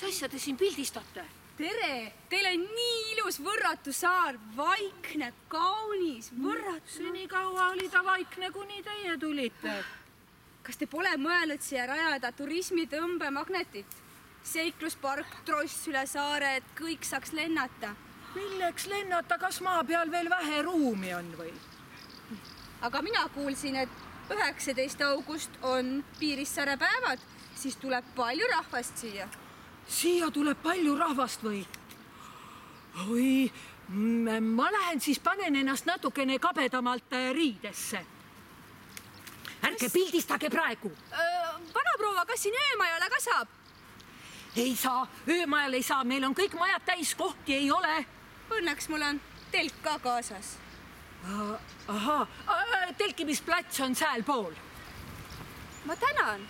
Mis asja te siin pildistate? Tere! Teil on nii ilus Võrratu saar. Vaikne, kaunis, Võrratu. Seni kaua oli ta vaikne, kuni teie tulite. Kas te pole mõelnud siia rajada turismitõmbemagnetit? Seikluspark, tross üle saare, et kõik saaks lennata. Milleks lennata, kas maa peal veel vähe ruumi on või? Aga mina kuulsin, et 19. august on Piirissaare päevad, siis tuleb palju rahvast siia. Siia tuleb palju rahvast või? Oi, ma lähen siis panen ennast natukene kabedamalt riidesse. Ärge pildistage praegu. Vanaproua, kas siin öömajale ka saab? Ei saa, öömajal ei saa, meil on kõik majad täis, kohti ei ole. Õnneks mul on telk ka kaasas. Ahaa, telkimisplats on sääl pool. Ma tänan.